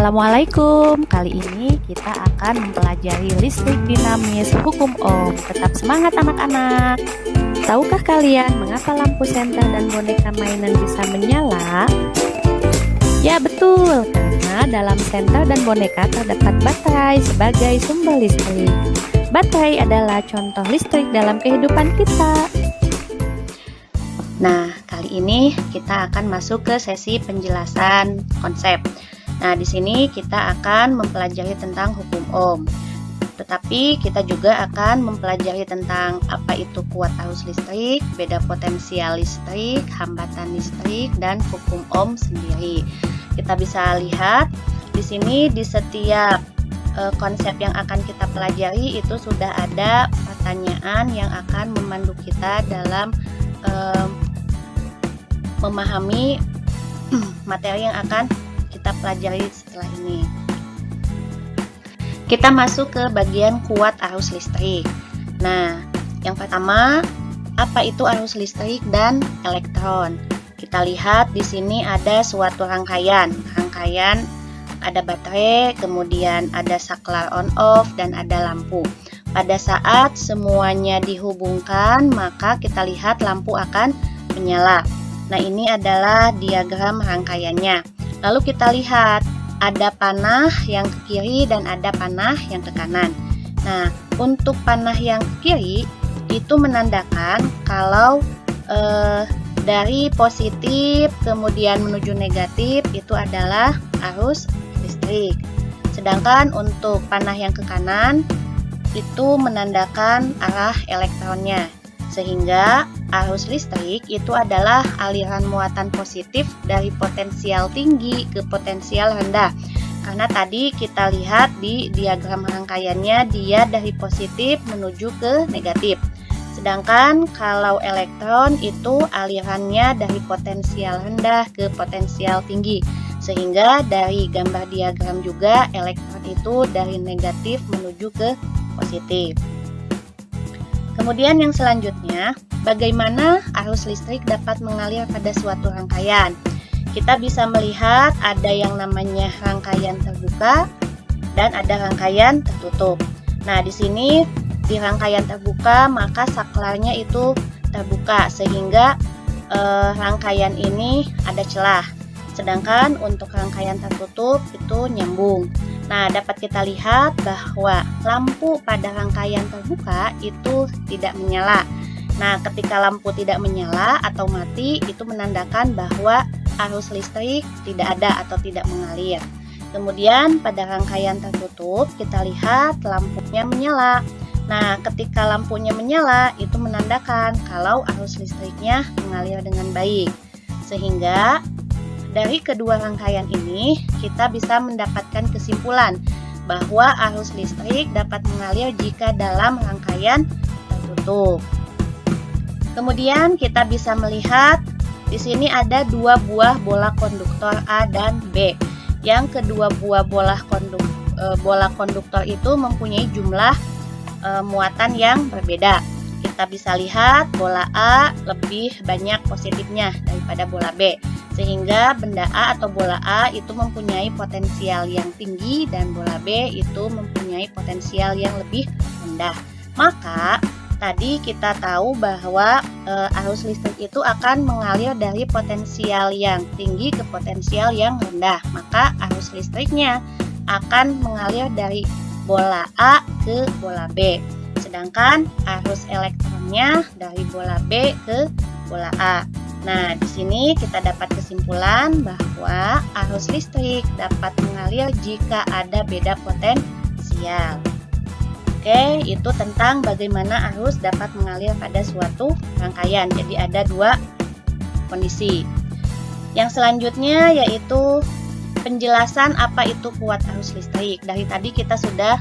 Assalamualaikum. Kali ini kita akan mempelajari listrik dinamis hukum Ohm. Tetap semangat anak-anak. Tahukah kalian mengapa lampu senter dan boneka mainan bisa menyala? Ya betul, karena dalam senter dan boneka terdapat baterai sebagai sumber listrik. Baterai adalah contoh listrik dalam kehidupan kita. Nah, kali ini kita akan masuk ke sesi penjelasan konsep. Nah, di sini kita akan mempelajari tentang hukum Ohm. Tetapi kita juga akan mempelajari tentang apa itu kuat arus listrik, beda potensial listrik, hambatan listrik, dan hukum Ohm sendiri. Kita bisa lihat di sini di setiap konsep yang akan kita pelajari itu sudah ada pertanyaan yang akan memandu kita dalam memahami materi yang akan kita pelajari setelah ini. Kita masuk ke bagian kuat arus listrik. Nah, yang pertama, apa itu arus listrik dan elektron? Kita lihat di sini ada suatu rangkaian. Rangkaian ada baterai, kemudian ada saklar on off dan ada lampu. Pada saat semuanya dihubungkan, maka kita lihat lampu akan menyala. Nah, ini adalah diagram rangkaiannya. Lalu kita lihat ada panah yang ke kiri dan ada panah yang ke kanan. Nah, untuk panah yang ke kiri itu menandakan kalau dari positif kemudian menuju negatif itu adalah arus listrik. Sedangkan untuk panah yang ke kanan itu menandakan arah elektronnya. Sehingga arus listrik itu adalah aliran muatan positif dari potensial tinggi ke potensial rendah. Karena tadi kita lihat di diagram rangkaiannya dia dari positif menuju ke negatif. Sedangkan kalau elektron itu alirannya dari potensial rendah ke potensial tinggi. Sehingga dari gambar diagram juga elektron itu dari negatif menuju ke positif. Kemudian yang selanjutnya, bagaimana arus listrik dapat mengalir pada suatu rangkaian? Kita bisa melihat ada yang namanya rangkaian terbuka dan ada rangkaian tertutup. Nah, di sini di rangkaian terbuka maka saklarnya itu terbuka sehingga rangkaian ini ada celah. Sedangkan untuk rangkaian tertutup itu nyambung. Nah, dapat kita lihat bahwa lampu pada rangkaian terbuka itu tidak menyala. Nah, ketika lampu tidak menyala atau mati, itu menandakan bahwa arus listrik tidak ada atau tidak mengalir. Kemudian pada rangkaian tertutup, kita lihat lampunya menyala. Nah, ketika lampunya menyala, itu menandakan kalau arus listriknya mengalir dengan baik. Sehingga dari kedua rangkaian ini, kita bisa mendapatkan kesimpulan bahwa arus listrik dapat mengalir jika dalam rangkaian tertutup. Kemudian kita bisa melihat di sini ada dua buah bola konduktor A dan B. Yang kedua buah bola konduktor itu mempunyai jumlah muatan yang berbeda. Kita bisa lihat bola A lebih banyak positifnya daripada bola B. Sehingga benda A atau bola A itu mempunyai potensial yang tinggi dan bola B itu mempunyai potensial yang lebih rendah. Maka tadi kita tahu bahwa arus listrik itu akan mengalir dari potensial yang tinggi ke potensial yang rendah. Maka arus listriknya akan mengalir dari bola A ke bola B. Sedangkan arus elektronnya dari bola B ke bola A. Nah, di sini kita dapat kesimpulan bahwa arus listrik dapat mengalir jika ada beda potensial. Oke, itu tentang bagaimana arus dapat mengalir pada suatu rangkaian. Jadi ada dua kondisi. Yang selanjutnya yaitu penjelasan apa itu kuat arus listrik. Dari tadi kita sudah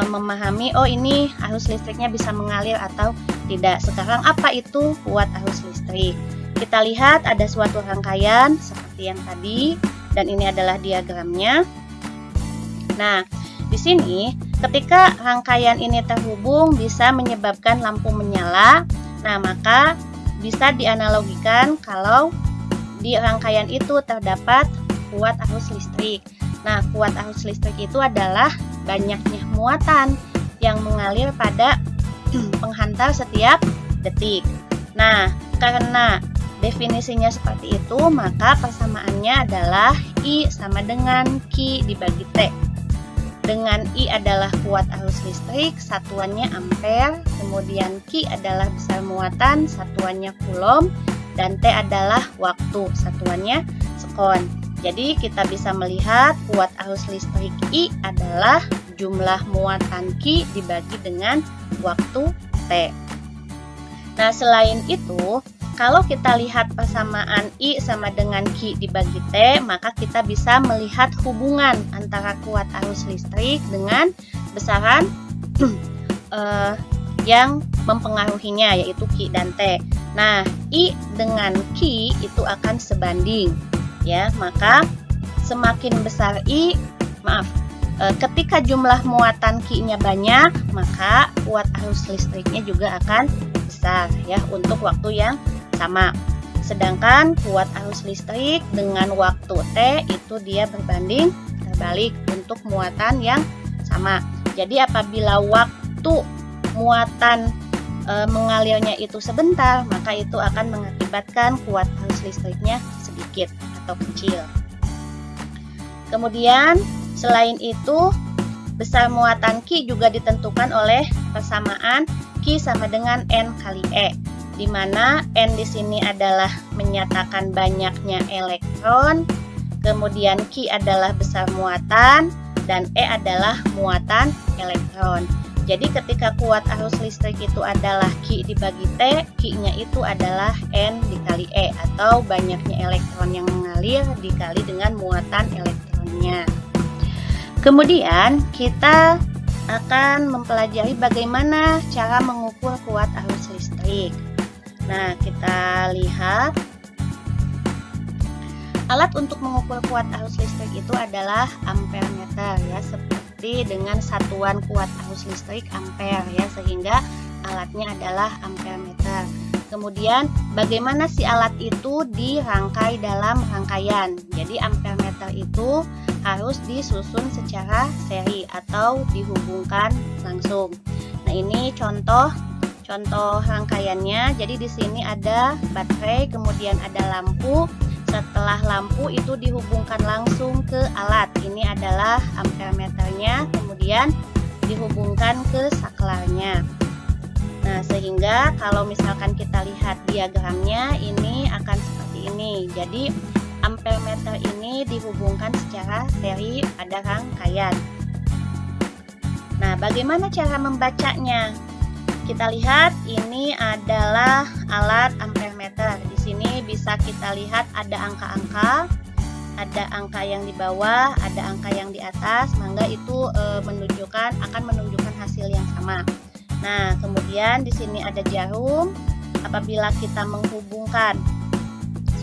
memahami, oh ini arus listriknya bisa mengalir atau tidak. Sekarang apa itu kuat arus listrik? Kita lihat ada suatu rangkaian seperti yang tadi dan ini adalah diagramnya. Nah, di sini ketika rangkaian ini terhubung bisa menyebabkan lampu menyala. Nah, maka bisa dianalogikan kalau di rangkaian itu terdapat kuat arus listrik. Nah, kuat arus listrik itu adalah banyaknya muatan yang mengalir pada penghantar setiap detik. Nah, karena definisinya seperti itu, maka persamaannya adalah I sama dengan Q dibagi T. Dengan I adalah kuat arus listrik, satuannya ampere, kemudian Q adalah besar muatan, satuannya coulomb, dan T adalah waktu, satuannya sekon. Jadi kita bisa melihat kuat arus listrik I adalah jumlah muatan Q dibagi dengan waktu T. Nah, selain itu, kalau kita lihat persamaan I sama dengan Q dibagi T, maka kita bisa melihat hubungan antara kuat arus listrik dengan besaran yang mempengaruhinya, yaitu Q dan T. Nah, I dengan Q itu akan sebanding, ya. Maka semakin besar ketika jumlah muatan Q-nya banyak, maka kuat arus listriknya juga akan besar, ya, untuk waktu yang sama. Sedangkan kuat arus listrik dengan waktu T itu dia berbanding terbalik untuk muatan yang sama. Jadi apabila waktu muatan mengalirnya itu sebentar, maka itu akan mengakibatkan kuat arus listriknya sedikit atau kecil. Kemudian selain itu, besar muatan Q juga ditentukan oleh persamaan Q sama dengan N kali E, di mana N di sini adalah menyatakan banyaknya elektron, kemudian Q adalah besar muatan, dan E adalah muatan elektron. Jadi ketika kuat arus listrik itu adalah Q dibagi T, Q-nya itu adalah N dikali E, atau banyaknya elektron yang mengalir dikali dengan muatan elektronnya. Kemudian kita akan mempelajari bagaimana cara mengukur kuat arus listrik. Nah, kita lihat alat untuk mengukur kuat arus listrik itu adalah ampermeter, ya, seperti dengan satuan kuat arus listrik ampere, ya, sehingga alatnya adalah ampermeter. Kemudian bagaimana si alat itu dirangkai dalam rangkaian. Jadi ampermeter itu harus disusun secara seri atau dihubungkan langsung. Nah, ini contoh rangkaiannya. Jadi di sini ada baterai, kemudian ada lampu. Setelah lampu itu dihubungkan langsung ke alat. Ini adalah ampermeternya, kemudian dihubungkan ke saklarnya. Nah, sehingga kalau misalkan kita lihat diagramnya, ini akan seperti ini. Jadi ampermeter ini dihubungkan secara seri pada rangkaian. Nah, bagaimana cara membacanya? Kita lihat ini adalah alat ampermeter. Di sini bisa kita lihat ada angka-angka, ada angka yang di bawah, ada angka yang di atas. Mangga itu akan menunjukkan hasil yang sama. Nah, kemudian di sini ada jarum. Apabila kita menghubungkan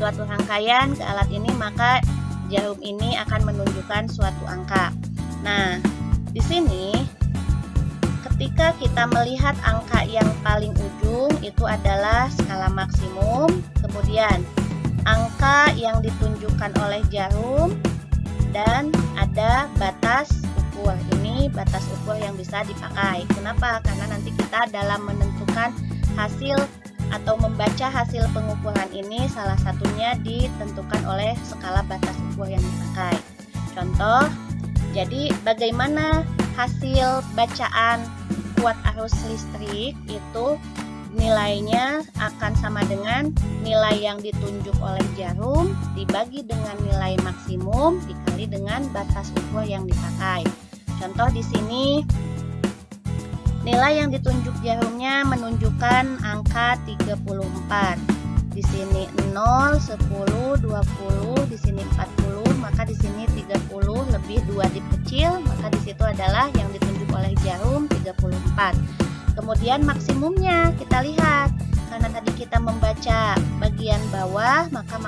suatu rangkaian ke alat ini, maka jarum ini akan menunjukkan suatu angka. Nah, di sini ketika kita melihat angka yang paling ujung itu adalah skala maksimum, kemudian angka yang ditunjukkan oleh jarum, dan ada batas ukur. Ini batas ukur yang bisa dipakai. Kenapa? Karena nanti kita dalam menentukan hasil atau membaca hasil pengukuran ini, salah satunya ditentukan oleh skala batas ukur yang dipakai. Contoh, jadi bagaimana hasil bacaan kuat arus listrik itu nilainya akan sama dengan nilai yang ditunjuk oleh jarum dibagi dengan nilai maksimum dikali dengan batas ukur yang dipakai. Contoh di sini nilai yang ditunjuk jarumnya menunjukkan angka 34. Di sini 0, 10, 20, di sini 40, maka di sini 30 lebih 2 dikecil, maka di situ adalah yang ditunjuk oleh jarum 34. Kemudian maksimumnya kita lihat, karena tadi kita membaca bagian bawah, maka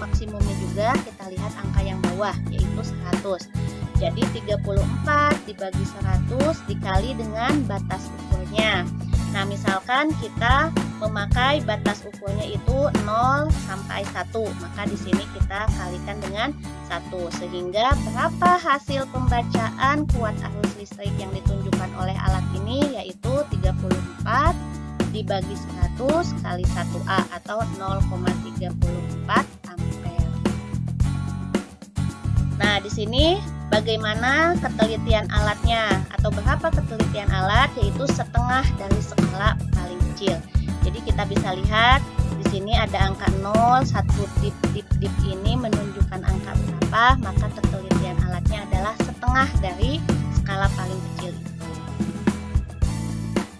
maksimumnya juga kita lihat angka yang bawah, yaitu 100. Jadi 34 dibagi 100 dikali dengan batas ukurnya. Nah, misalkan kita memakai batas ukurnya itu 0 sampai 1, maka di sini kita kalikan dengan 1, sehingga berapa hasil pembacaan kuat arus listrik yang ditunjukkan oleh alat ini, yaitu 34 dibagi 100 kali 1A atau 0,34 ampere. Nah, di sini bagaimana ketelitian alatnya atau berapa ketelitian alat, yaitu setengah dari skala paling kecil. Jadi kita bisa lihat di sini ada angka 0, satu dip ini menunjukkan angka berapa, maka ketelitian alatnya adalah setengah dari skala paling kecil itu.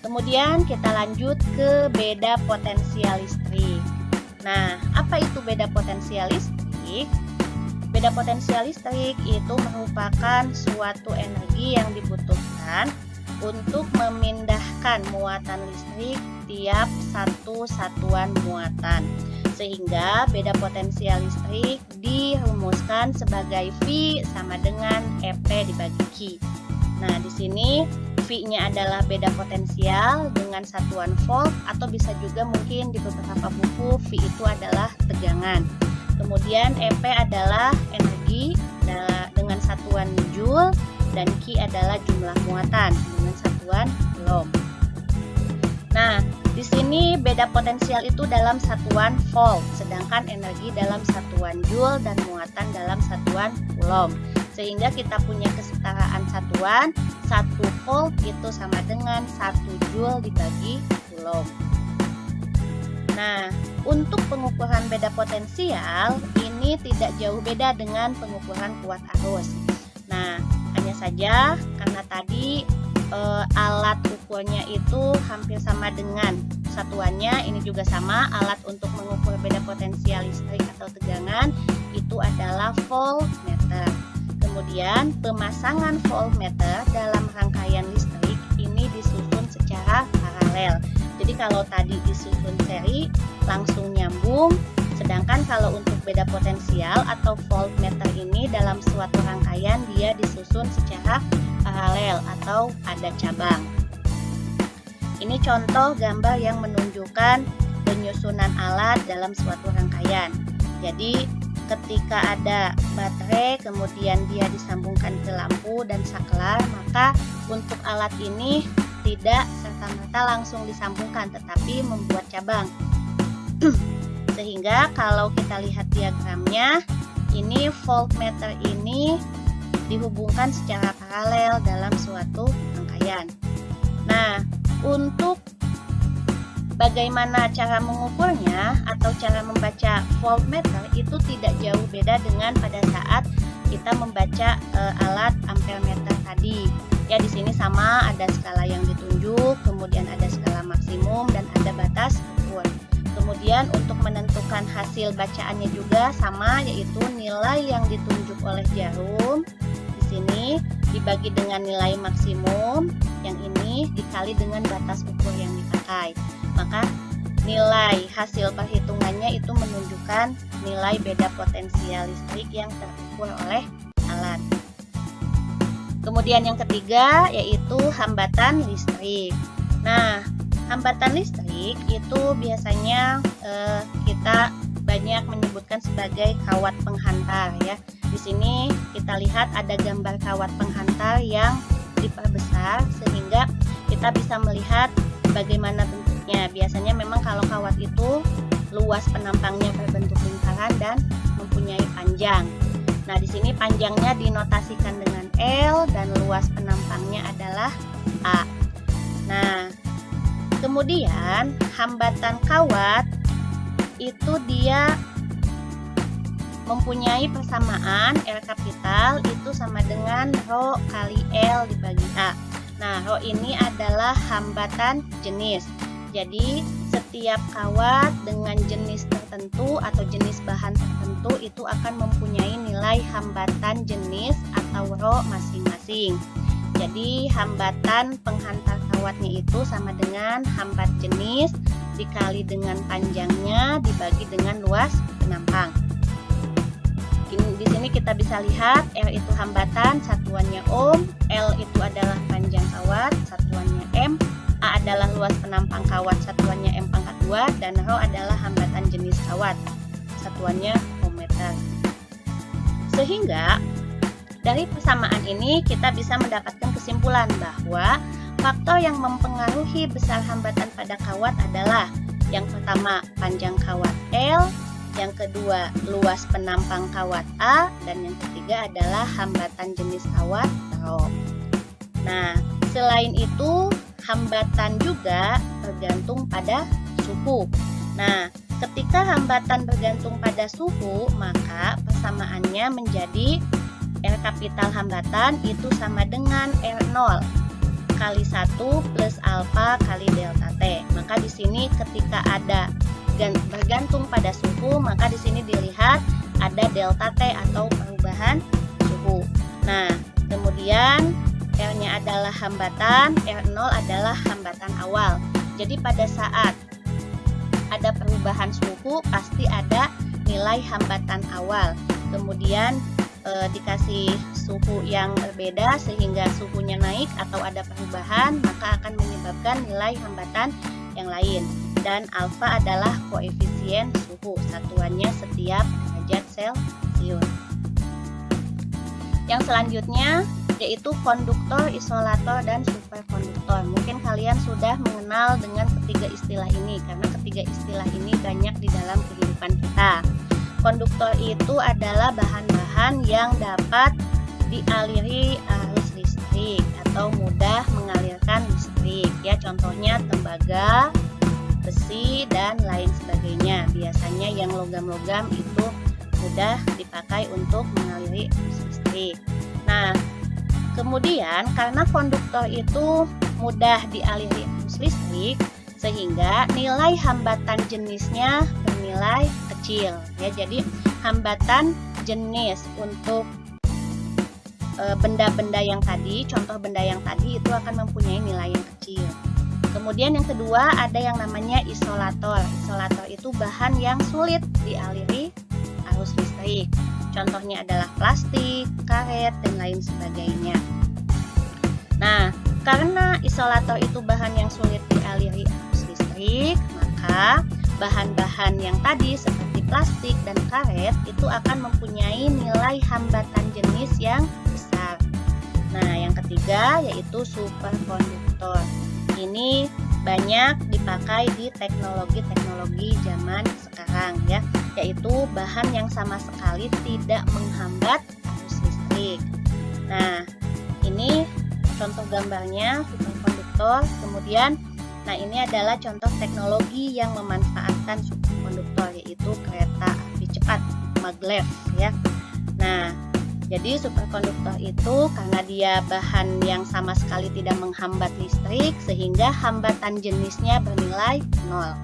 Kemudian kita lanjut ke beda potensial listrik. Nah, apa itu beda potensial listrik? Beda potensial listrik itu merupakan suatu energi yang dibutuhkan untuk memindahkan muatan listrik tiap satu satuan muatan. Sehingga beda potensial listrik dirumuskan sebagai V sama dengan EP dibagi Q. Nah, di sini V-nya adalah beda potensial dengan satuan volt, atau bisa juga mungkin di beberapa buku V itu adalah tegangan. Kemudian EP adalah energi dengan satuan joule, dan Q adalah jumlah muatan dengan satuan coulomb. Nah, di sini beda potensial itu dalam satuan volt, sedangkan energi dalam satuan joule dan muatan dalam satuan coulomb. Sehingga kita punya kesetaraan satuan, 1 volt itu sama dengan 1 joule dibagi coulomb. Nah, untuk pengukuran beda potensial ini tidak jauh beda dengan pengukuran kuat arus. Nah, hanya saja karena tadi alat ukurnya itu hampir sama dengan satuannya, ini juga sama, alat untuk mengukur beda potensial listrik atau tegangan itu adalah voltmeter. Kemudian pemasangan voltmeter dalam rangkaian listrik ini disusun secara paralel. Jadi kalau tadi disusun seri langsung nyambung, sedangkan kalau untuk beda potensial atau voltmeter ini dalam suatu rangkaian dia disusun secara paralel atau ada cabang. Ini contoh gambar yang menunjukkan penyusunan alat dalam suatu rangkaian. Jadi ketika ada baterai kemudian dia disambungkan ke lampu dan saklar, maka untuk alat ini tidak serta-merta langsung disambungkan tetapi membuat cabang. Sehingga kalau kita lihat diagramnya, ini voltmeter ini dihubungkan secara paralel dalam suatu rangkaian. Nah, untuk bagaimana cara mengukurnya atau cara membaca voltmeter itu tidak jauh beda dengan pada saat kita membaca alat ampermeter tadi. Ya, di sini sama, ada skala yang ditunjuk, kemudian ada skala maksimum dan ada batas ukur. Kemudian untuk menentukan hasil bacaannya juga sama, yaitu nilai yang ditunjuk oleh jarum di sini dibagi dengan nilai maksimum, yang ini dikali dengan batas ukur yang dipakai. Maka nilai hasil perhitungannya itu menunjukkan nilai beda potensial listrik yang terukur oleh alat. Kemudian yang ketiga yaitu hambatan listrik. Nah, hambatan listrik itu biasanya kita banyak menyebutkan sebagai kawat penghantar ya. Di sini kita lihat ada gambar kawat penghantar yang diperbesar sehingga kita bisa melihat bagaimana bentuknya. Biasanya memang kalau kawat itu luas penampangnya berbentuk lingkaran dan mempunyai panjang. Nah, di sini panjangnya dinotasikan dengan L dan luas penampangnya adalah A. Nah, kemudian hambatan kawat itu dia mempunyai persamaan R kapital itu sama dengan Rho kali L dibagi A. Nah, Rho ini adalah hambatan jenis. Jadi, setiap kawat dengan jenis tertentu atau jenis bahan tertentu itu akan mempunyai nilai hambatan jenis atau Rho masing-masing. Jadi, hambatan penghantar kawatnya itu sama dengan hambat jenis dikali dengan panjangnya dibagi dengan luas penampang. Di sini kita bisa lihat R itu hambatan, satuannya ohm, L itu adalah panjang kawat, satuannya M, A adalah luas luas penampang kawat satuannya M pangkat 2, dan Rho adalah hambatan jenis kawat satuannya ohm meter. Sehingga dari persamaan ini kita bisa mendapatkan kesimpulan bahwa faktor yang mempengaruhi besar hambatan pada kawat adalah yang pertama panjang kawat L, yang kedua luas penampang kawat A, dan yang ketiga adalah hambatan jenis kawat Rho. Nah, selain itu hambatan juga bergantung pada suhu. Nah, ketika hambatan bergantung pada suhu, maka persamaannya menjadi R kapital hambatan itu sama dengan R0 kali 1 plus alfa kali delta T. Maka di sini ketika ada bergantung pada suhu, maka di sini dilihat ada delta T atau perubahan suhu. Nah, kemudian R-nya adalah hambatan, R0 adalah hambatan awal. Jadi pada saat ada perubahan suhu pasti ada nilai hambatan awal. Kemudian dikasih suhu yang berbeda sehingga suhunya naik atau ada perubahan, maka akan menyebabkan nilai hambatan yang lain. Dan alfa adalah koefisien suhu, satuannya setiap derajat Celcius. Yang selanjutnya yaitu konduktor, isolator, dan superkonduktor. Mungkin kalian sudah mengenal dengan ketiga istilah ini karena ketiga istilah ini banyak di dalam kehidupan kita. Konduktor itu adalah bahan-bahan yang dapat dialiri arus listrik atau mudah mengalirkan listrik. Ya, contohnya tembaga, besi, dan lain sebagainya. Biasanya yang logam-logam itu mudah dipakai untuk mengaliri arus listrik. Nah, kemudian karena konduktor itu mudah dialiri arus listrik, sehingga nilai hambatan jenisnya bernilai kecil. Ya, jadi hambatan jenis untuk benda-benda yang tadi, contoh benda yang tadi itu akan mempunyai nilai yang kecil. Kemudian yang kedua ada yang namanya isolator. Isolator itu bahan yang sulit dialiri arus listrik. Contohnya adalah plastik, karet, dan lain sebagainya. Nah, karena isolator itu bahan yang sulit dialiri arus listrik, maka bahan-bahan yang tadi seperti plastik dan karet itu akan mempunyai nilai hambatan jenis yang besar. Nah, yang ketiga yaitu superkonduktor. Ini banyak dipakai di teknologi-teknologi zaman sekarang ya, yaitu bahan yang sama sekali tidak menghambat arus listrik. Nah, ini contoh gambarnya superkonduktor. Kemudian, nah ini adalah contoh teknologi yang memanfaatkan superkonduktor, yaitu kereta api cepat maglev ya. Nah, jadi superkonduktor itu karena dia bahan yang sama sekali tidak menghambat listrik, sehingga hambatan jenisnya bernilai 0.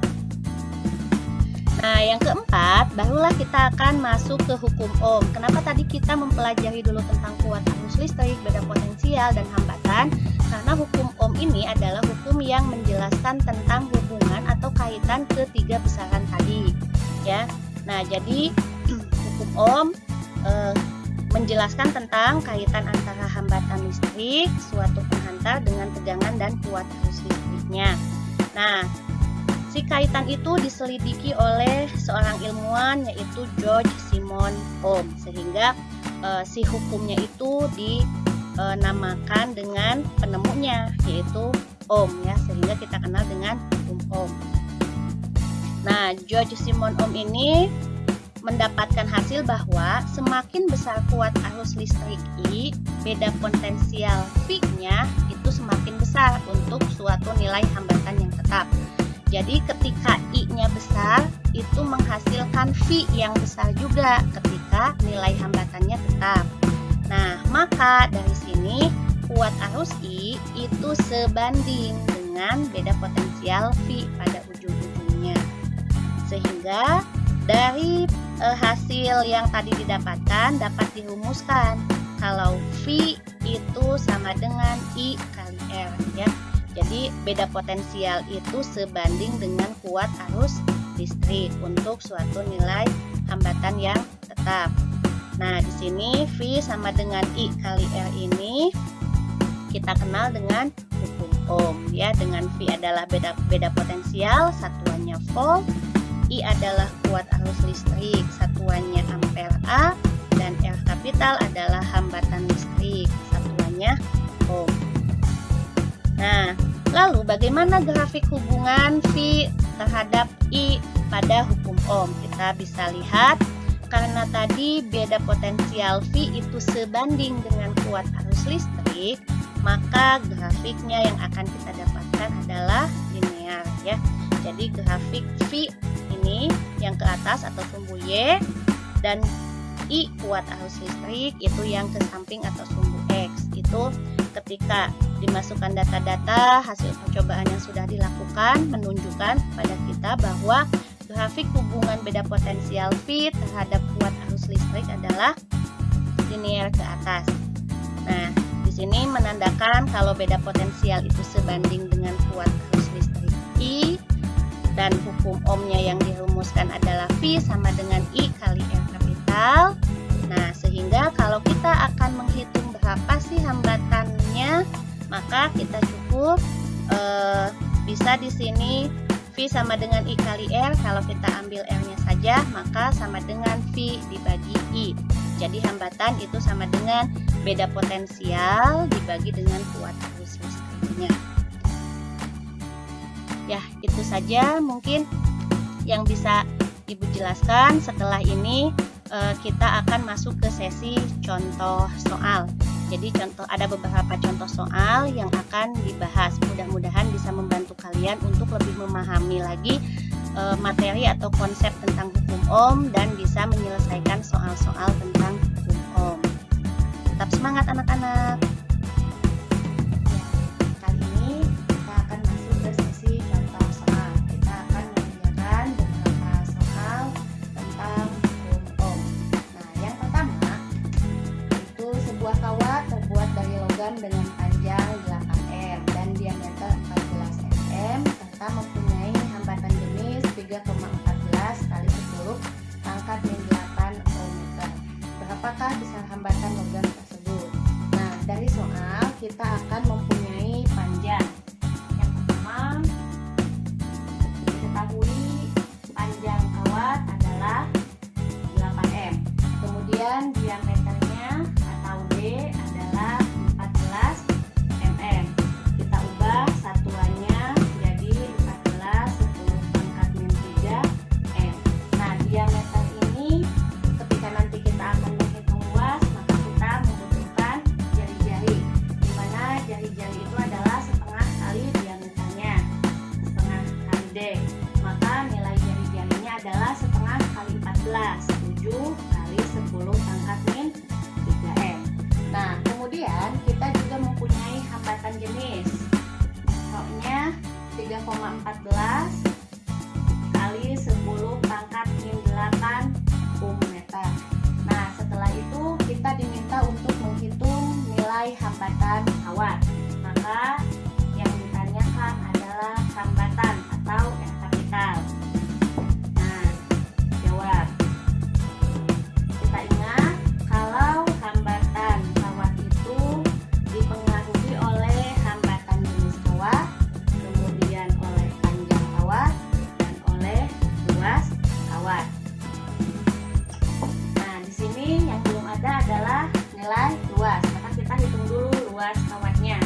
Nah, yang keempat, barulah kita akan masuk ke hukum Ohm. Kenapa tadi kita mempelajari dulu tentang kuat arus listrik, beda potensial, dan hambatan? Karena hukum Ohm ini adalah hukum yang menjelaskan tentang hubungan atau kaitan ketiga besaran tadi. Ya, nah jadi hukum Ohm menjelaskan tentang kaitan antara hambatan listrik suatu penghantar dengan tegangan dan kuat arus listriknya. Nah, si kaitan itu diselidiki oleh seorang ilmuwan yaitu George Simon Ohm, sehingga si hukumnya itu dinamakan dengan penemunya yaitu Ohm ya, sehingga kita kenal dengan hukum Ohm. Nah, George Simon Ohm ini mendapatkan hasil bahwa semakin besar kuat arus listrik I, beda potensial V-nya itu semakin besar untuk suatu nilai hambatan yang tetap. Jadi ketika I-nya besar, itu menghasilkan V yang besar juga ketika nilai hambatannya tetap. Nah, maka dari sini kuat arus I itu sebanding dengan beda potensial V pada ujung-ujungnya. Sehingga dari hasil yang tadi didapatkan dapat dirumuskan kalau V itu sama dengan I kali R ya. Jadi beda potensial itu sebanding dengan kuat arus listrik untuk suatu nilai hambatan yang tetap. Nah, di sini V sama dengan I kali R ini kita kenal dengan hukum Ohm ya, dengan V adalah beda potensial, satuannya volt, I adalah kuat arus listrik, satuannya ampere A, dan R kapital adalah hambatan listrik, satuannya ohm. Nah, lalu bagaimana grafik hubungan V terhadap I pada hukum ohm? Kita bisa lihat, karena tadi beda potensial V itu sebanding dengan kuat arus listrik, maka grafiknya yang akan kita dapatkan adalah linear ya. Jadi grafik V ini yang ke atas atau sumbu Y, dan I kuat arus listrik itu yang ke samping atau sumbu X. Itu ketika dimasukkan data-data hasil percobaan yang sudah dilakukan menunjukkan pada kita bahwa grafik hubungan beda potensial V terhadap kuat arus listrik adalah linear ke atas. Nah, di sini menandakan kalau beda potensial itu sebanding dengan kuat arus listrik I, dan hukum ohmnya yang dirumuskan adalah V sama dengan I kali R kapital. Nah, sehingga kalau kita akan menghitung berapa sih hambatannya, maka kita cukup bisa di sini V sama dengan I kali R. Kalau kita ambil R-nya saja, maka sama dengan V dibagi I. Jadi hambatan itu sama dengan beda potensial dibagi dengan kuat arus listriknya. Ya, itu saja mungkin yang bisa Ibu jelaskan. Setelah ini kita akan masuk ke sesi contoh soal. Jadi ada beberapa contoh soal yang akan dibahas. Mudah-mudahan bisa membantu kalian untuk lebih memahami lagi materi atau konsep tentang hukum ohm dan bisa menyelesaikan soal-soal tentang hukum ohm. Tetap semangat anak-anak. Kali ini kita akan masuk ke sesi contoh soal. Kita akan mengerjakan beberapa soal tentang hukum ohm. Nah, yang pertama itu sebuah kawat terbuat dari logam dengan panjang 8 m dan diameter 14 mm serta mempunyai hambatan jenis 3,14 kali 10 pangkat min 8 ohmmeter. Berapakah besar hambatan logam tersebut? Nah, dari soal kita akan mempunyai panjang. Yang pertama, diketahui panjang kawat adalah 8 m. Kemudian diameternya atau D adalah 14 mm. Kita ubah satuannya jadi 14 10 pangkat min 3 m. Nah, diameter ini ketika nanti kita akan menghitung luas, maka kita membutuhkan jari-jari, di mana jari-jari itu adalah setengah kali diameternya, setengah kali D. Maka nilai jari-jarinya adalah setengah kali 14, 7 kali 10 pangkat min 3 m. Nah, kemudian kita juga mempunyai hambatan jenis. Rho-nya 3,14 kali 10 pangkat min 8 ohmmeter. Nah, setelah itu kita diminta untuk menghitung nilai hambatan kawat. Maka yang ditanyakan adalah hambatan atau R kapital. Nah, jawab. Kita ingat kalau hambatan kawat itu dipengaruhi oleh hambatan jenis kawat, kemudian oleh panjang kawat, dan oleh luas kawat. Nah, di sini yang belum ada adalah nilai luas. Maka kita hitung dulu luas kawatnya.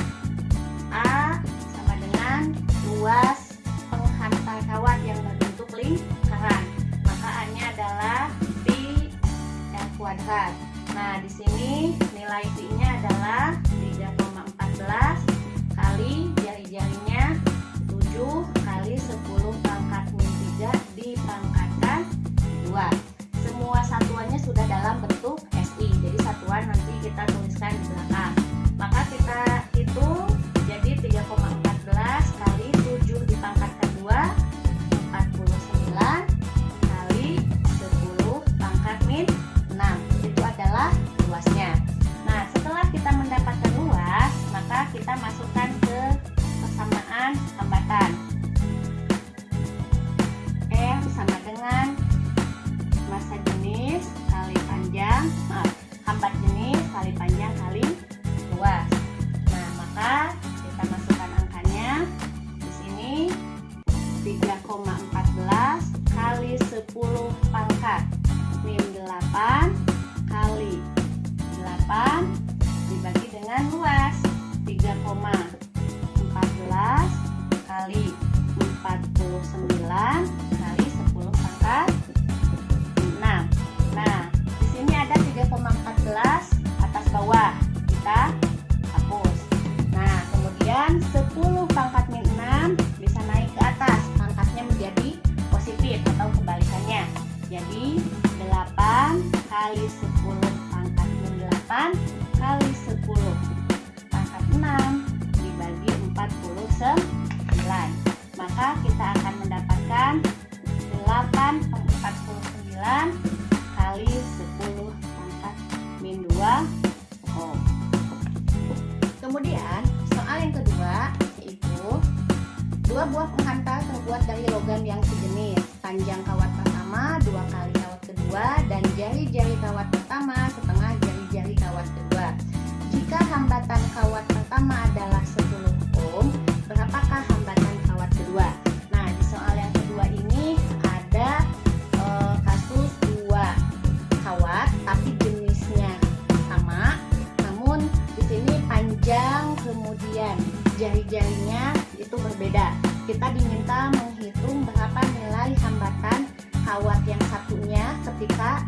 dibagi 8 kali 10 pangkat min 8 kali 10 pangkat 6 dibagi 49. Maka kita akan mendapatkan 8 per 49 kali 10 pangkat min 2 ohm. Kemudian soal yang kedua yaitu dua buah penghantar terbuat dari logam yang sejenis. Panjang kawat pertama 2 kali kawat kedua dan jari-jari kawat pertama setengah jari-jari kawat kedua. Jika hambatan kawat pertama adalah 10 ohm, berapakah hambatan kawat kedua? Nah, di soal yang kedua ini ada kasus dua kawat tapi jenisnya sama, namun di sini panjang kemudian jari-jarinya itu berbeda. Kita diminta menghitung berapa nilai hambatan kawat yang satunya ketika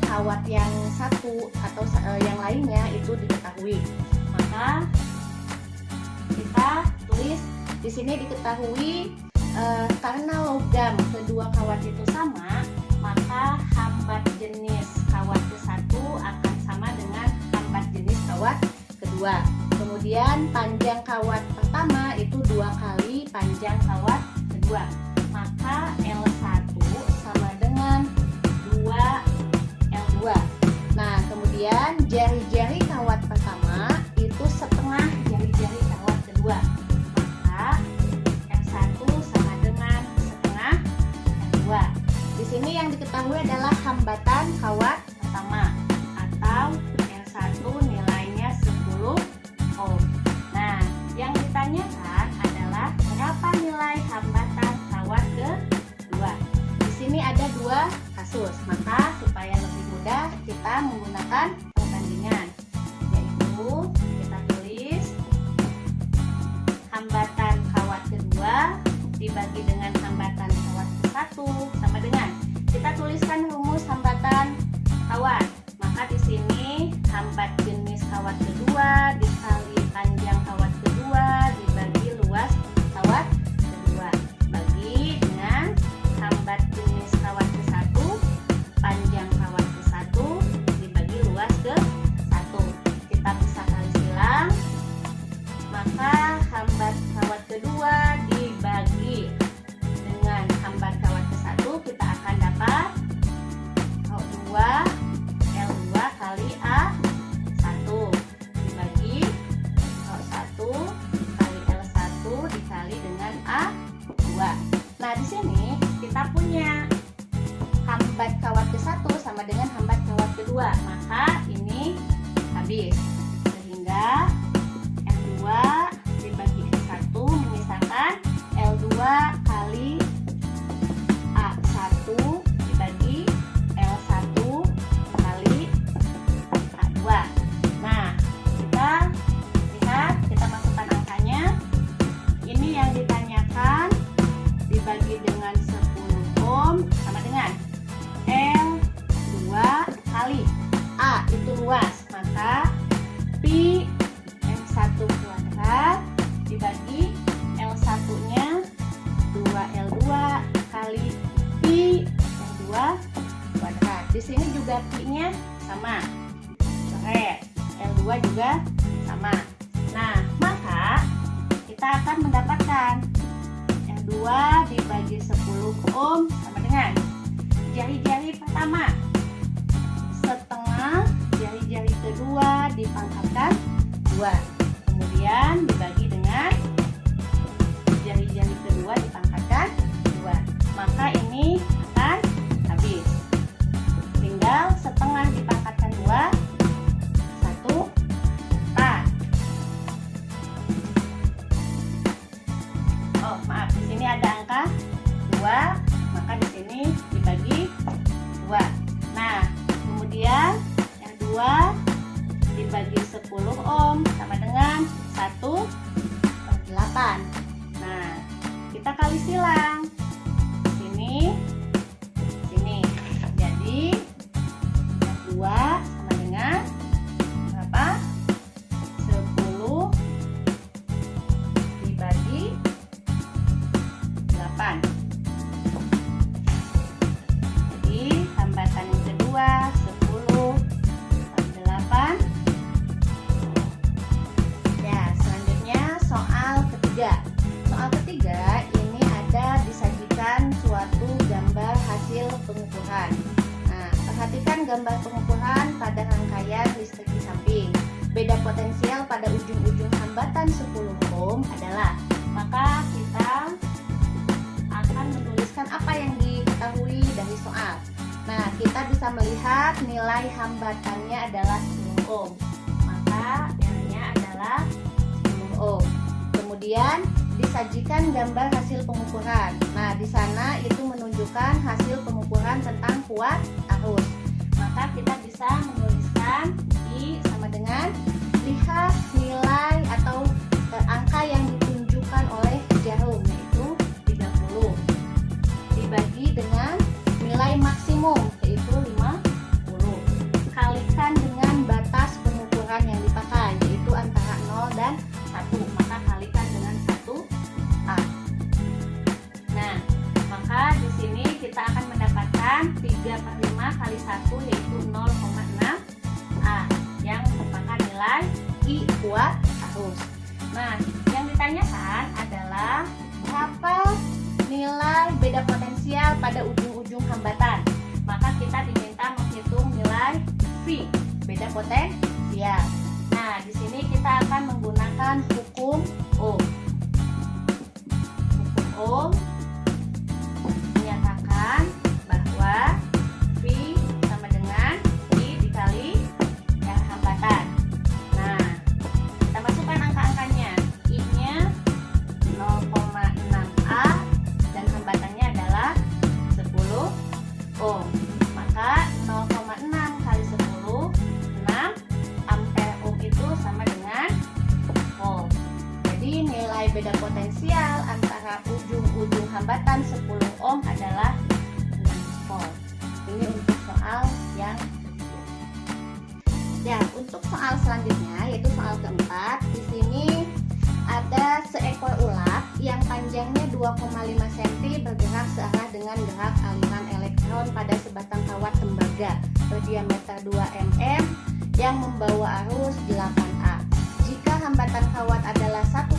kawat yang satu atau yang lainnya itu diketahui. Maka kita tulis di sini diketahui karena logam kedua kawat itu sama, maka hambat jenis kawat ke satu akan sama dengan hambat jenis kawat kedua. Kemudian panjang kawat pertama itu 2 kali panjang kawat kedua. Maka L1 sama dengan 2L2. Nah, kemudian jari-jari kawat pertama itu setengah jari-jari kawat kedua. Maka L1 sama dengan setengah L2. Di sini yang diketahui adalah hambatan kawat pertama atau L1 nilainya 10 ohm. Nah, yang ditanyakan adalah berapa nilai hambatan kawat kedua. Di sini ada 2 kasus, maka supaya lebih mudah kita menggunakan perbandingan, yaitu kita tulis hambatan kawat kedua dibagi dengan hambatan kawat ke satu sama dengan, kita tuliskan rumus hambatan kawat. Maka di sini hambat jenis kawat kedua dikali panjang kawat kedua dibagi luas kawat kedua, bagi dengan hambat jenis kawat ke satu panjang kawat ke satu dibagi luas ke satu. Kita bisa kali silang, maka hambat kawat kedua dibagi dengan hambat kawat ke satu, kita akan dapat 2 L2 kali A1 dibagi 1 kali L1 dikali dengan A2. Nah, di sini kita punya hambat kawat ke satu sama dengan hambat kawat kedua, maka ini habis, sehingga L2 dibagi L1 menyisakan L2 kali A1 dibagi L1 kali A2. Nah, kita lihat, kita masukkan angkanya. Ini yang ditanyakan dibagi dengan 10 ohm sama dengan L2 kali A itu luas, maka pi M1 kuadrat dibagi L1 nya 2L2 kali pi M2 kuadrat. Di sini juga pi-nya sama, coret. L2 juga sama. Nah, maka kita akan mendapatkan L2 dibagi 10 ohm sama dengan jari-jari pertama setengah jari-jari kedua dipangkatkan 2, kemudian dibagi dengan jari-jari kedua dipangkatkan 2, maka ini akan habis. Tinggal setengah dipangkatkan 2, 1/4. Oh, maaf, di sini ada angka 2, maka di sini dibagi 2. Nah, kemudian yang 2 dibagi 10 ohm sama dengan 1/8. Nah, kita kali silang. Sini, sini. Jadi, yang 2 sama dengan berapa? 10 dibagi 8. Jadi, Sajikan gambar pengukuran pada rangkaian listrik di samping. Beda potensial pada ujung-ujung hambatan 10 ohm adalah, maka kita akan menuliskan apa yang diketahui dari soal. Nah, kita bisa melihat nilai hambatannya adalah 10 ohm. Maka R-nya adalah 10 ohm. Kemudian disajikan gambar hasil pengukuran. Nah, di sana itu menunjukkan hasil pengukuran tentang kuat arus. Maka kita bisa menuliskan I sama dengan, lihat nilai atau angka yang ditunjukkan oleh jarum, yaitu 30, dibagi dengan nilai maksimum, yaitu 50, kalikan dengan batas pengukuran yang dipakai, yaitu antara 0 dan 1, maka kalikan dengan 1A. Nah, maka di sini kita akan mendapatkan 3/5 kali 1, yaitu 0,6A, yang merupakan nilai I kuat arus. Nah, yang ditanyakan adalah berapa nilai beda potensial pada ujung-ujung hambatan. Maka kita diminta menghitung nilai V, beda potensial. Nah, di sini kita akan menggunakan hukum Ohm. Hukum Ohm menyatakan bahwa V sama dengan I dikali R hambatan. Nah, kita masukkan angka-angkanya. I-nya 0,6A dan hambatannya adalah 10 ohm. Maka 0,6 kali 10, 6 ampere ohm itu sama dengan volt. Jadi nilai beda potensial antara ujung-ujung hambatan 10 ohm adalah 6 volt. Ini untuk soal yang ketiga. Ya, untuk soal selanjutnya yaitu soal keempat. Di sini ada seekor ulat yang panjangnya 2,5 cm bergerak searah dengan gerak aliran elektron pada sebatang kawat tembaga berdiameter 2 mm yang membawa arus 8A. Jika hambatan kawat adalah 1,6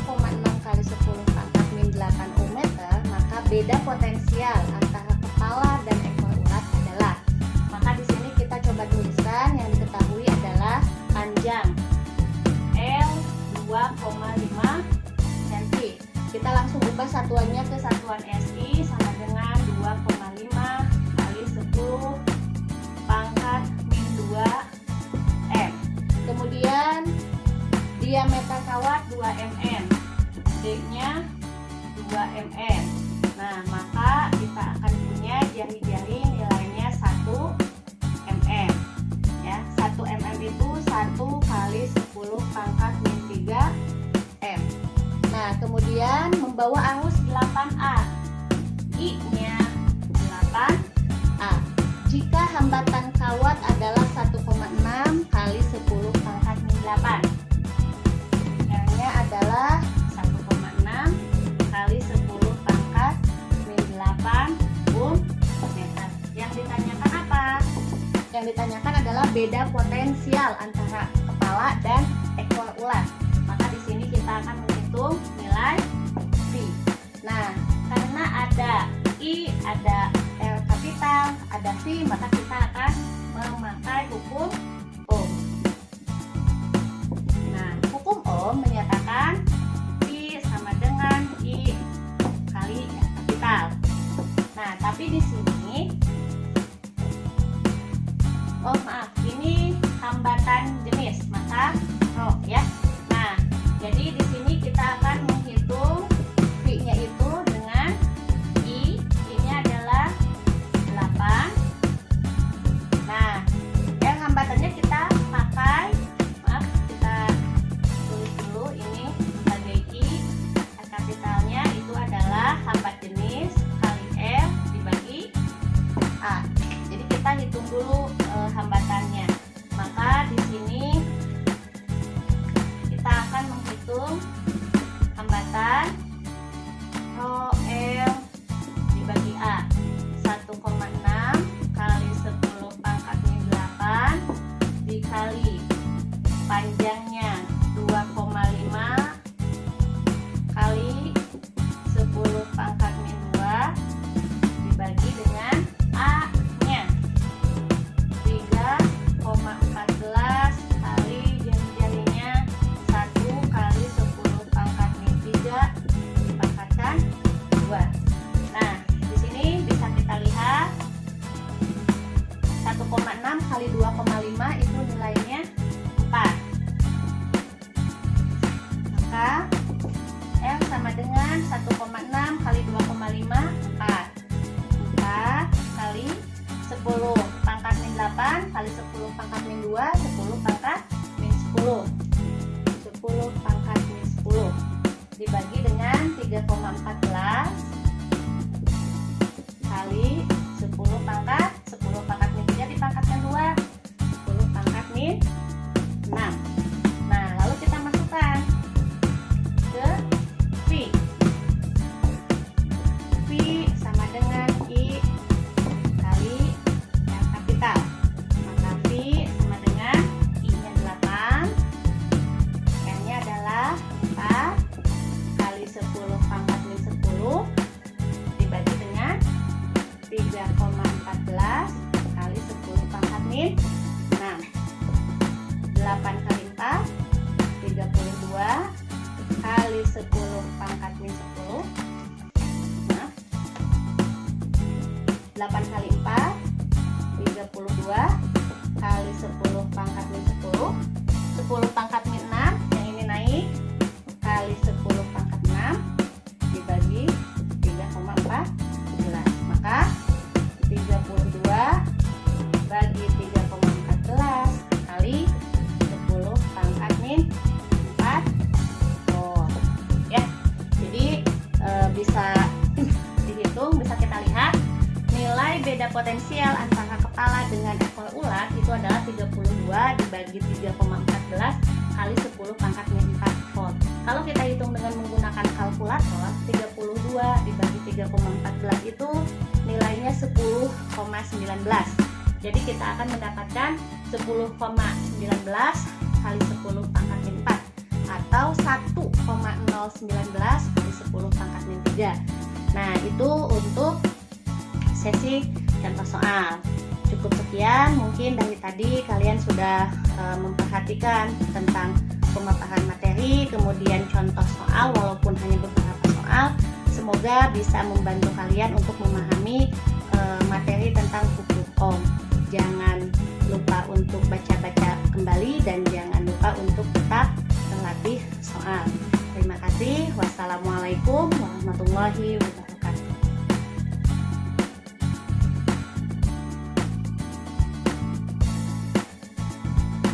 kali 10 pangkat min 8 ohm meter, maka beda potensial antara kepala dan ekor ulat adalah. Maka di sini kita coba tuliskan yang diketahui adalah panjang L 2,5 cm. Kita langsung ubah satuannya ke satuan SI sama dengan 2,5 kali 10 pangkat min 2 M. Kemudian diameter kawat 2 mm, D-nya 2 mm. Nah, maka kita akan punya jari-jari nilainya 1 mm. Ya, 1 mm itu 1 kali 10 pangkat min 3 M. Nah, kemudian membawa arus 8A. I-nya 8A. Jika hambatan kawat adalah 1,6 kali 10 pangkat min 8. R-nya adalah 1,6 kali 10 pangkat min 8 ohm meter. Yang ditanyakan apa? Yang ditanyakan adalah beda potensial antara kepala dan ekor ulat. Maka di sini kita akan menghitung nilai V. Nah, karena ada I, ada R kapital, ada V, maka kita akan memakai hukum Ohm. Nah, hukum Ohm menyatakan V sama dengan I kali R kapital. Nah, tapi di sini, oh maaf, ini hambatan jenis, maka rho ya. Nah, jadi di sini kita akan menghitung V-nya itu dengan I-nya adalah 8. Nah, yang hambatannya kita pakai, maaf, kita tulis dulu ini sebagai I. R kapitalnya itu adalah hambat jenis kali R dibagi A. Jadi kita hitung dulu hambatannya. Maka di sini kita akan menghitung hambatan rho L dibagi A. 1,6 kali 10 pangkat min 8 dikali panjangnya 2,5 kali dengan 1,6 kali 2,5, 4. 4 kali 10 pangkat min 8 kali 10 pangkat min 2, 10 pangkat min 10. 10 pangkat min 10 dibagi dengan 3,14 kali 10 pangkat min 3 dipangkatkan 2, 10 pangkat min 6. Nah, lalu kita masukkan ke V. V sama dengan I kali yang kapital. Maka V sama dengan I-nya 8, N-nya adalah 4 kali 10 pangkat min 10 dibagi dengan 3,14 kali 10 pangkat min 6. 8 kali 4, 32 kali 10 pangkat min 10. Nah, 8 kali 4, 32 kali 10 pangkat min 10. 10 pangkat min 6, yang ini naik, kali 10 pangkat 6 dibagi 3,14. Maka 32 bagi 3,14 kali 10 pangkat min 4 volt. Ya, jadi bisa dihitung, bisa kita lihat nilai beda potensial antara kepala dengan ekor ulat itu adalah 32 dibagi 3,14 kali 10 pangkat min 4 volt. Kalau kita hitung dengan menggunakan kalkulator, 32 dibagi 3,14 itu nilainya 10,19. Jadi kita akan mendapatkan 10,19 kali 10 pangkat min 4 atau 1,019 kali 10 pangkat min 3. Nah, itu untuk sesi contoh soal. Cukup sekian, mungkin dari tadi kalian sudah memperhatikan tentang pemaparan materi, kemudian contoh soal walaupun hanya beberapa soal. Semoga bisa membantu kalian untuk memahami materi tentang hukum Ohm. Jangan lupa untuk baca-baca kembali dan jangan lupa untuk tetap berlatih soal. Terima kasih. Wassalamualaikum warahmatullahi wabarakatuh.